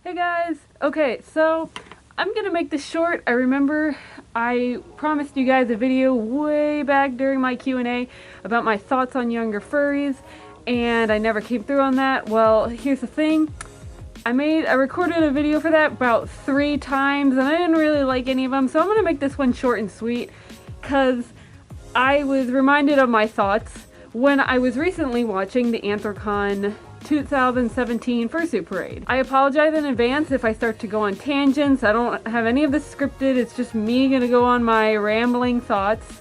Hey guys! Okay, so I'm gonna make this short. I remember I promised you guys a video way back during my Q&A about my thoughts on younger furries, and I never came through on that. Well, here's the thing. I recorded a video for that about 3 times, and I didn't really like any of them, so I'm gonna make this one short and sweet, because I was reminded of my thoughts when I was recently watching the Anthrocon 2017 Fursuit Parade. I apologize in advance if I start to go on tangents. I don't have any of this scripted. It's just me gonna go on my rambling thoughts.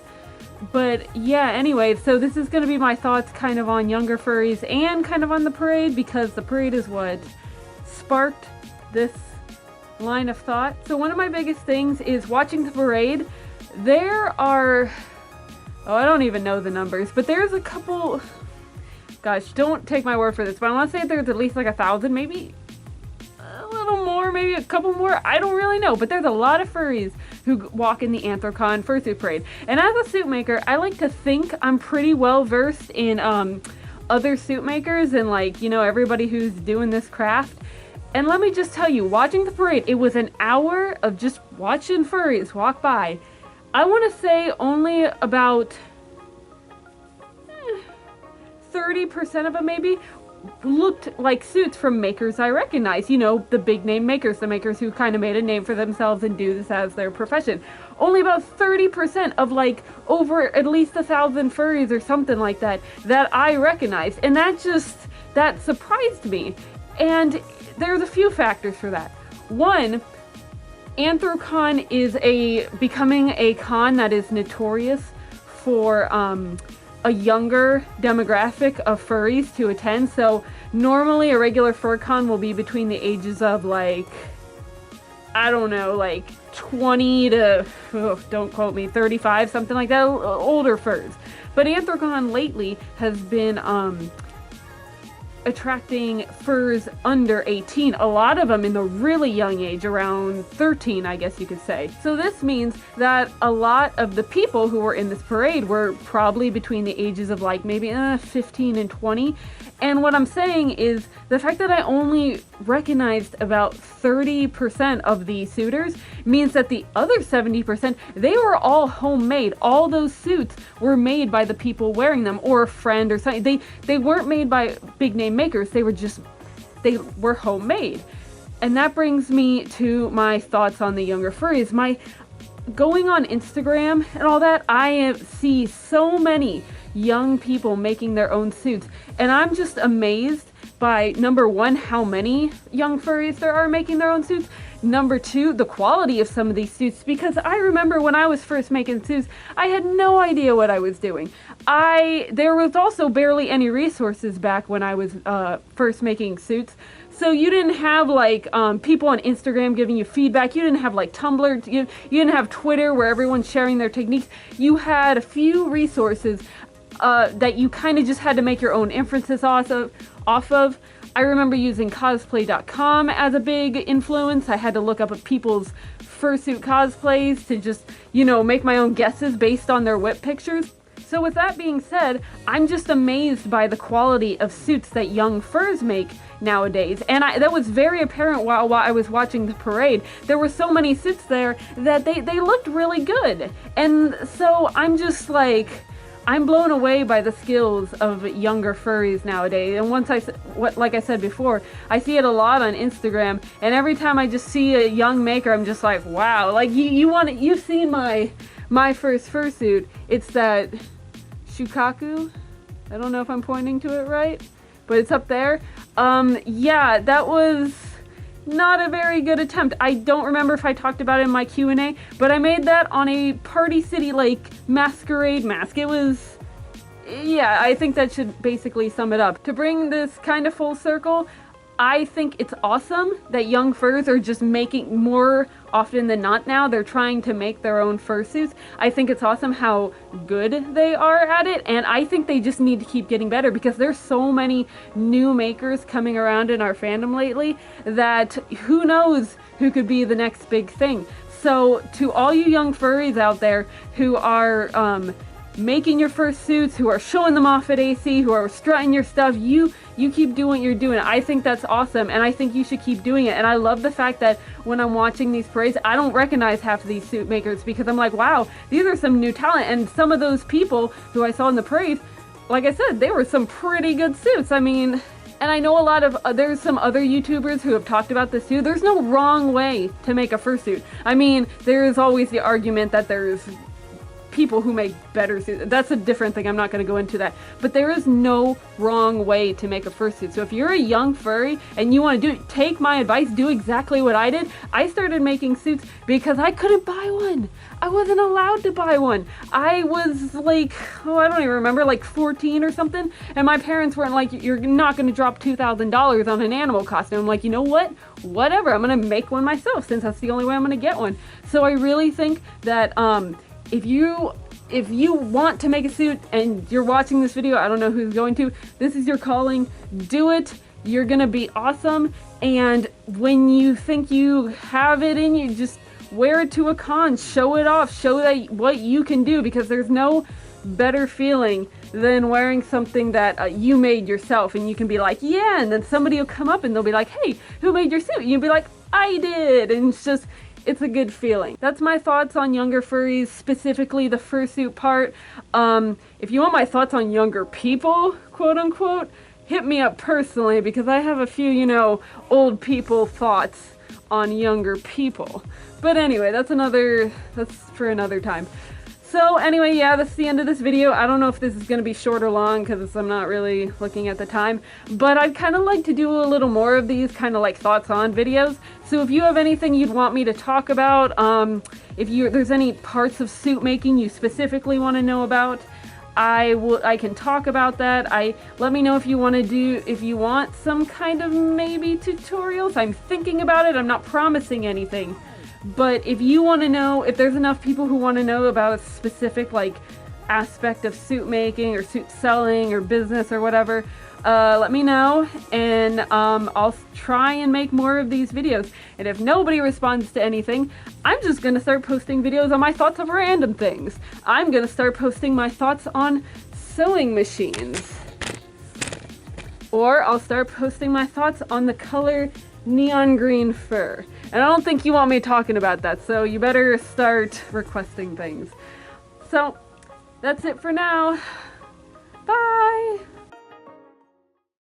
But yeah, anyway, so this is gonna be my thoughts kind of on younger furries and kind of on the parade, because the parade is what sparked this line of thought. So one of my biggest things is watching the parade. There are, I don't even know the numbers, but there's a couple. Gosh, don't take my word for this, but I want to say there's at least like 1,000, maybe a little more, maybe a couple more. I don't really know, but there's a lot of furries who walk in the Anthrocon Fursuit Parade. And as a suit maker, I like to think I'm pretty well versed in other suit makers and, like, you know, everybody who's doing this craft. And let me just tell you, watching the parade, it was an hour of just watching furries walk by. I want to say only about 30% of them maybe looked like suits from makers I recognize. You know, the big name makers, the makers who kind of made a name for themselves and do this as their profession. Only about 30% of like over at least 1,000 furries or something like that that I recognized. And that surprised me. And there's a few factors for that. One, Anthrocon is becoming a con that is notorious for a younger demographic of furries to attend. So normally a regular fur con will be between the ages of, like, I don't know, like 20 to, don't quote me, 35, something like that, older furs. But Anthrocon lately has been attracting furs under 18, a lot of them in the really young age, around 13, I guess you could say. So this means that a lot of the people who were in this parade were probably between the ages of like maybe 15 and 20. And what I'm saying is the fact that I only recognized about 30% of the suitors means that the other 70%, they were all homemade. All those suits were made by the people wearing them, or a friend or something. They weren't made by big name makers. They were homemade. And that brings me to my thoughts on the younger furries. Going on Instagram and all that, I see so many young people making their own suits, and I'm just amazed by, number one, how many young furries there are making their own suits. Number two, the quality of some of these suits, because I remember when I was first making suits, I had no idea what I was doing. There was also barely any resources back when I was first making suits. So you didn't have like people on Instagram giving you feedback. You didn't have like Tumblr. You didn't have Twitter where everyone's sharing their techniques. You had a few resources that you kind of just had to make your own inferences off of. I remember using cosplay.com as a big influence. I had to look up at people's fursuit cosplays to just, you know, make my own guesses based on their whip pictures. So with that being said, I'm just amazed by the quality of suits that young furs make nowadays. And that was very apparent while I was watching the parade. There were so many suits there that they looked really good. And so I'm just like, I'm blown away by the skills of younger furries nowadays. And like I said before, I see it a lot on Instagram, and every time I just see a young maker, I'm just like, wow. Like, you've seen my first fursuit. It's that Shukaku. I don't know if I'm pointing to it right, but it's up there. Yeah, that was not a very good attempt. I don't remember if I talked about it in my Q&A, but I made that on a Party City like masquerade mask. It was, yeah, I think that should basically sum it up. To bring this kind of full circle, I think it's awesome that young furs are just making, more often than not now, they're trying to make their own fursuits. I think it's awesome how good they are at it, and I think they just need to keep getting better, because there's so many new makers coming around in our fandom lately that who knows who could be the next big thing. So to all you young furries out there who are making your fursuits, who are showing them off at AC, who are strutting your stuff. You keep doing what you're doing. I think that's awesome, and I think you should keep doing it. And I love the fact that when I'm watching these parades, I don't recognize half of these suit makers, because I'm like, wow, these are some new talent. And some of those people who I saw in the parades, like I said, they were some pretty good suits. I mean, and I know a lot of, there's some other YouTubers who have talked about this too. There's no wrong way to make a fursuit. I mean, there's always the argument that there's people who make better suits. That's a different thing. I'm not going to go into that. But there is no wrong way to make a fursuit. So if you're a young furry and you want to do it, take my advice, do exactly what I did. I started making suits because I couldn't buy one. I wasn't allowed to buy one. I was like, oh, I don't even remember, like 14 or something. And my parents weren't like, you're not going to drop $2,000 on an animal costume. I'm like, you know what? Whatever. I'm going to make one myself, since that's the only way I'm going to get one. So I really think that, if you want to make a suit and you're watching this video, I don't know who's going to, this is your calling. Do it. You're gonna be awesome. And when you think you have it in you, just wear it to a con, show it off, show that what you can do, because there's no better feeling than wearing something that you made yourself, and you can be like, yeah, and then somebody will come up and they'll be like, hey, who made your suit? And you'll be like, I did. And it's a good feeling. That's my thoughts on younger furries, specifically the fursuit part. If you want my thoughts on younger people, quote unquote, hit me up personally, because I have a few, you know, old people thoughts on younger people. But anyway, that's for another time. So anyway, yeah, that's the end of this video. I don't know if this is going to be short or long, because I'm not really looking at the time, but I'd kind of like to do a little more of these kind of like thoughts on videos. So if you have anything you'd want me to talk about, if there's any parts of suit making you specifically want to know about, I can talk about that. Let me know if you want some kind of maybe tutorials. I'm thinking about it. I'm not promising anything. But if you want to know, if there's enough people who want to know about a specific like aspect of suit making or suit selling or business or whatever, let me know, and I'll try and make more of these videos. And if nobody responds to anything, I'm just gonna start posting videos on my thoughts of random things. I'm gonna start posting my thoughts on sewing machines. Or I'll start posting my thoughts on the color neon green fur. And I don't think you want me talking about that, so you better start requesting things. So, that's it for now. Bye!